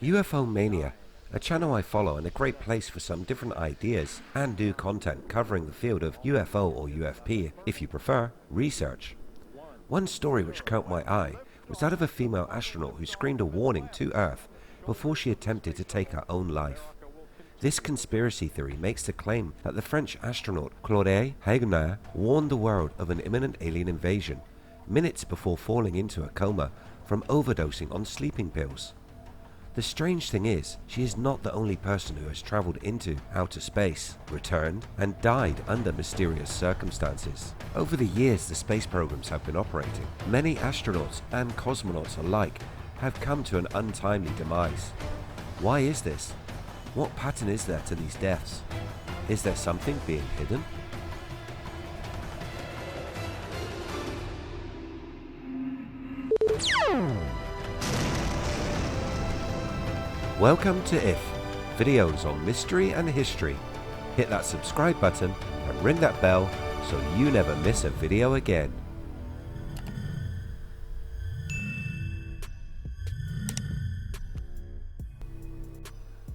UFOmania, a channel I follow and a great place for some different ideas and new content covering the field of UFO or UFP, if you prefer, research. One story which caught my eye was that of a female astronaut who screamed a warning to Earth before she attempted to take her own life. This conspiracy theory makes the claim that the French astronaut Claudie Haigneré warned the world of an imminent alien invasion minutes before falling into a coma from overdosing on sleeping pills. The strange thing is, she is not the only person who has travelled into outer space, returned, and died under mysterious circumstances. Over the years the space programs have been operating, many astronauts and cosmonauts alike have come to an untimely demise. Why is this? What pattern is there to these deaths? Is there something being hidden? Welcome to IF, videos on mystery and history. Hit that subscribe button and ring that bell so you never miss a video again.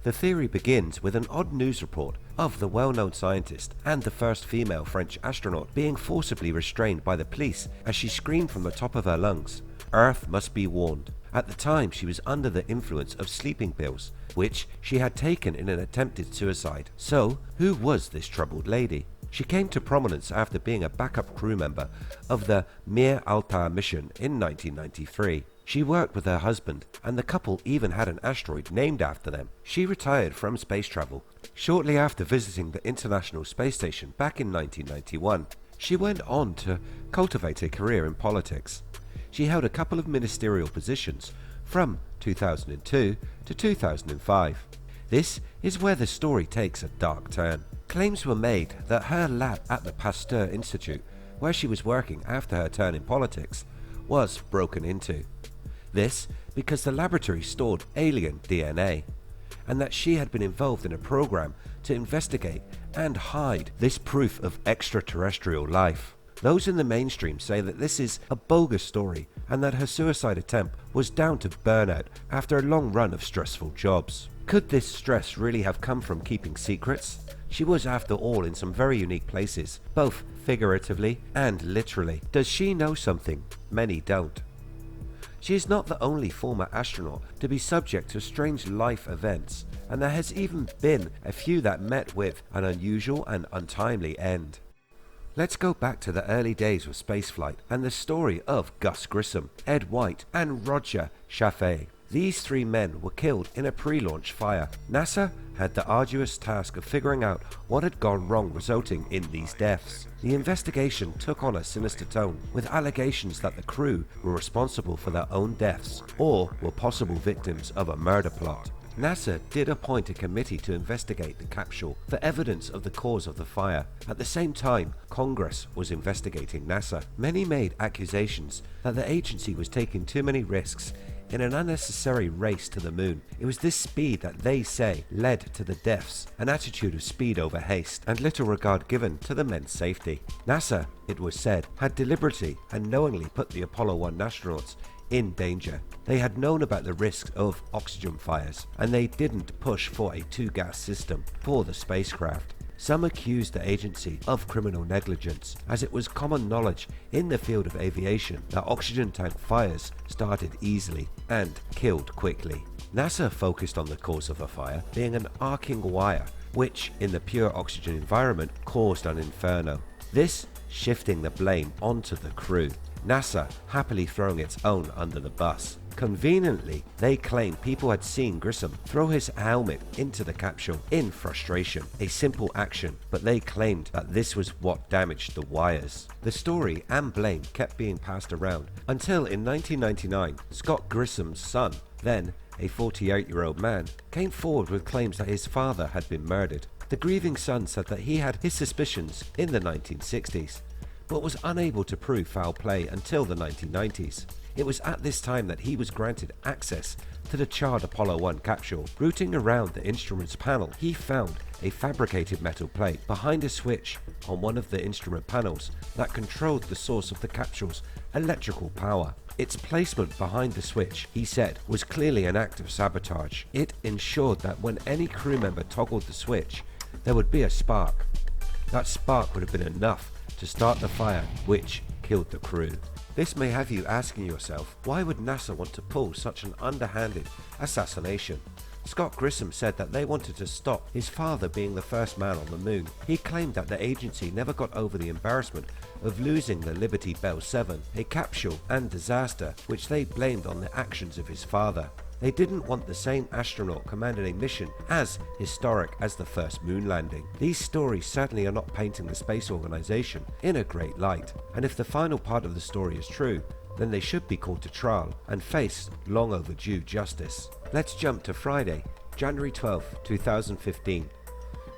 The theory begins with an odd news report of the well-known scientist and the first female French astronaut being forcibly restrained by the police as she screamed from the top of her lungs, "Earth must be warned." At the time she was under the influence of sleeping pills, which she had taken in an attempted suicide. So, who was this troubled lady? She came to prominence after being a backup crew member of the Mir Alta mission in 1993. She worked with her husband, and the couple even had an asteroid named after them. She retired from space travel shortly after visiting the International Space Station back in 1991. She went on to cultivate a career in politics. She held a couple of ministerial positions from 2002 to 2005. This is where the story takes a dark turn. Claims were made that her lab at the Pasteur Institute, where she was working after her turn in politics, was broken into. This because the laboratory stored alien DNA, and that she had been involved in a program to investigate and hide this proof of extraterrestrial life. Those in the mainstream say that this is a bogus story and that her suicide attempt was down to burnout after a long run of stressful jobs. Could this stress really have come from keeping secrets? She was after all in some very unique places, both figuratively and literally. Does she know something many don't? She is not the only former astronaut to be subject to strange life events, and there has even been a few that met with an unusual and untimely end. Let's go back to the early days of spaceflight and the story of Gus Grissom, Ed White and Roger Chaffee. These three men were killed in a pre-launch fire. NASA had the arduous task of figuring out what had gone wrong, resulting in these deaths. The investigation took on a sinister tone, with allegations that the crew were responsible for their own deaths or were possible victims of a murder plot. NASA did appoint a committee to investigate the capsule for evidence of the cause of the fire. At the same time, Congress was investigating NASA. Many made accusations that the agency was taking too many risks in an unnecessary race to the moon. It was this speed that they say led to the deaths, an attitude of speed over haste, and little regard given to the men's safety. NASA, it was said, had deliberately and knowingly put the Apollo 1 astronauts in danger. They had known about the risks of oxygen fires, and they didn't push for a two-gas system for the spacecraft. Some accused the agency of criminal negligence, as it was common knowledge in the field of aviation that oxygen tank fires started easily and killed quickly. NASA focused on the cause of the fire being an arcing wire, which in the pure oxygen environment caused an inferno. This shifting the blame onto the crew, NASA happily throwing its own under the bus. Conveniently, they claim people had seen Grissom throw his helmet into the capsule in frustration. A simple action, but they claimed that this was what damaged the wires. The story and blame kept being passed around until in 1999, Scott Grissom's son, then a 48-year-old man, came forward with claims that his father had been murdered. The grieving son said that he had his suspicions in the 1960s, but was unable to prove foul play until the 1990s. It was at this time that he was granted access to the charred Apollo 1 capsule. Rooting around the instruments panel, he found a fabricated metal plate behind a switch on one of the instrument panels that controlled the source of the capsule's electrical power. Its placement behind the switch, he said, was clearly an act of sabotage. It ensured that when any crew member toggled the switch, there would be a spark. That spark would have been enough to start the fire, which killed the crew. This may have you asking yourself, why would NASA want to pull such an underhanded assassination? Scott Grissom said that they wanted to stop his father being the first man on the moon. He claimed that the agency never got over the embarrassment of losing the Liberty Bell 7, a capsule and disaster which they blamed on the actions of his father. They didn't want the same astronaut commanding a mission as historic as the first moon landing. These stories certainly are not painting the space organization in a great light, and if the final part of the story is true, then they should be called to trial and face long overdue justice. Let's jump to Friday, January 12, 2015.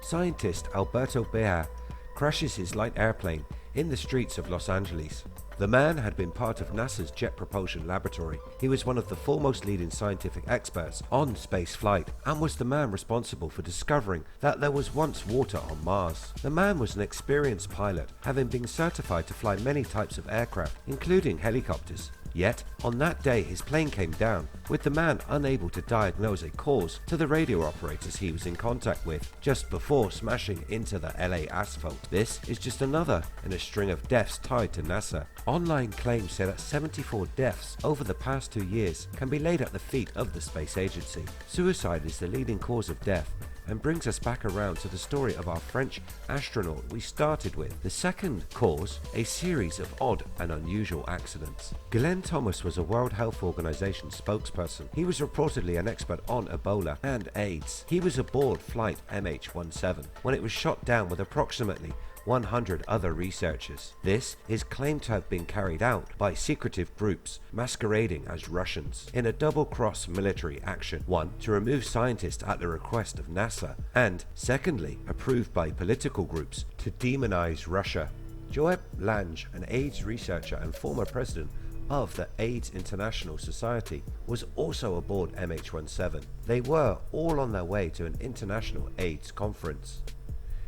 Scientist Alberto Bear crashes his light airplane in the streets of Los Angeles. The man had been part of NASA's Jet Propulsion Laboratory. He was one of the foremost leading scientific experts on space flight and was the man responsible for discovering that there was once water on Mars. The man was an experienced pilot, having been certified to fly many types of aircraft, including helicopters. Yet, on that day his plane came down, with the man unable to diagnose a cause to the radio operators he was in contact with, just before smashing into the LA asphalt. This is just another in a string of deaths tied to NASA. Online claims say that 74 deaths over the past 2 years can be laid at the feet of the space agency. Suicide is the leading cause of death, and brings us back around to the story of our French astronaut we started with. The second cause, a series of odd and unusual accidents. Glenn Thomas was a World Health Organization spokesperson. He was reportedly an expert on Ebola and AIDS. He was aboard flight MH17 when it was shot down with approximately 100 other researchers. This is claimed to have been carried out by secretive groups masquerading as Russians in a double-cross military action. One, to remove scientists at the request of NASA, and secondly, approved by political groups to demonize Russia. Joël Lange, an AIDS researcher and former president of the AIDS International Society, was also aboard MH17. They were all on their way to an international AIDS conference.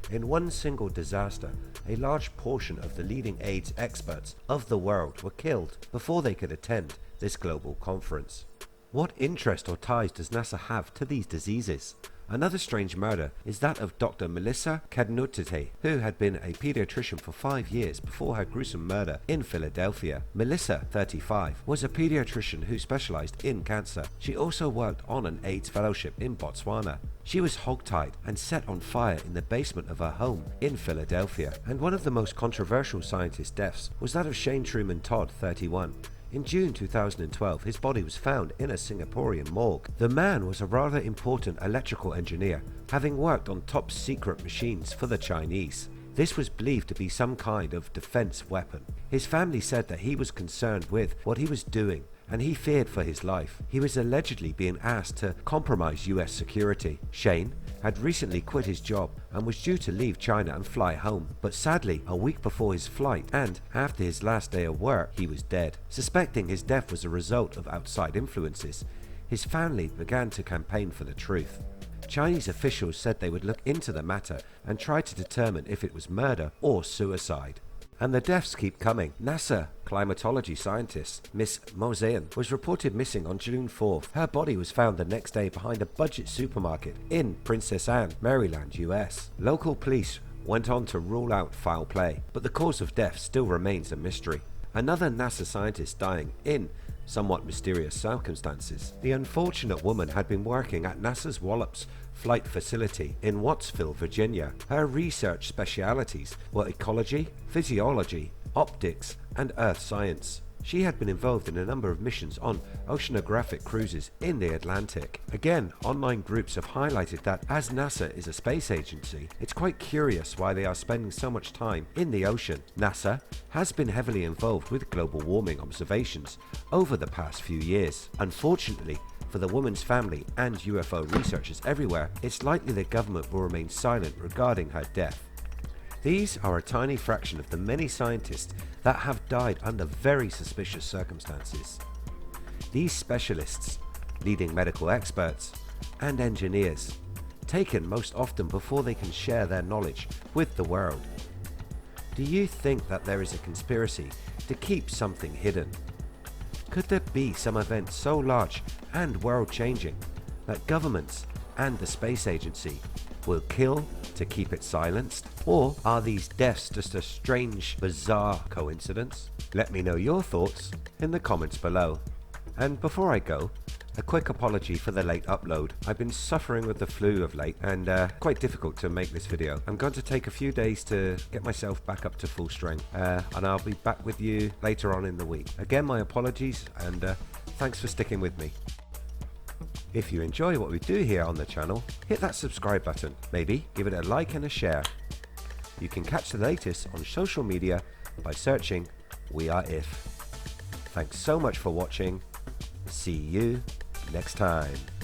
In one single disaster, a large portion of the leading AIDS experts of the world were killed before they could attend this global conference. What interest or ties does NASA have to these diseases? Another strange murder is that of Dr. Melissa Cadnutite, who had been a pediatrician for 5 years before her gruesome murder in Philadelphia. Melissa, 35, was a pediatrician who specialized in cancer. She also worked on an AIDS fellowship in Botswana. She was hogtied and set on fire in the basement of her home in Philadelphia. And one of the most controversial scientist deaths was that of Shane Truman Todd, 31. In June 2012, his body was found in a Singaporean morgue. The man was a rather important electrical engineer, having worked on top secret machines for the Chinese. This was believed to be some kind of defense weapon. His family said that he was concerned with what he was doing, and he feared for his life. He was allegedly being asked to compromise US security. Shane had recently quit his job and was due to leave China and fly home, but sadly, a week before his flight and after his last day of work, he was dead. Suspecting his death was a result of outside influences, his family began to campaign for the truth. Chinese officials said they would look into the matter and try to determine if it was murder or suicide. And the deaths keep coming. NASA climatology scientist Miss Mosean was reported missing on June 4th. Her body was found the next day behind a budget supermarket in Princess Anne, Maryland, US. Local police went on to rule out foul play, but the cause of death still remains a mystery. Another NASA scientist dying in somewhat mysterious circumstances. The unfortunate woman had been working at NASA's Wallops Flight Facility in Wattsville, Virginia. Her research specialities were ecology, physiology, optics, and earth science. She had been involved in a number of missions on oceanographic cruises in the Atlantic. Again, online groups have highlighted that as NASA is a space agency, it's quite curious why they are spending so much time in the ocean. NASA has been heavily involved with global warming observations over the past few years. Unfortunately, for the woman's family and UFO researchers everywhere, it's likely the government will remain silent regarding her death. These are a tiny fraction of the many scientists that have died under very suspicious circumstances. These specialists, leading medical experts, and engineers taken most often before they can share their knowledge with the world. Do you think that there is a conspiracy to keep something hidden? Could there be some event so large and world-changing that governments and the space agency will kill to keep it silenced? Or are these deaths just a strange, bizarre coincidence? Let me know your thoughts in the comments below. And before I go, a quick apology for the late upload. I've been suffering with the flu of late and quite difficult to make this video. I'm going to take a few days to get myself back up to full strength and I'll be back with you later on in the week. Again, my apologies and thanks for sticking with me. If you enjoy what we do here on the channel, hit that subscribe button. Maybe give it a like and a share. You can catch the latest on social media by searching We Are If. Thanks so much for watching. See you next time.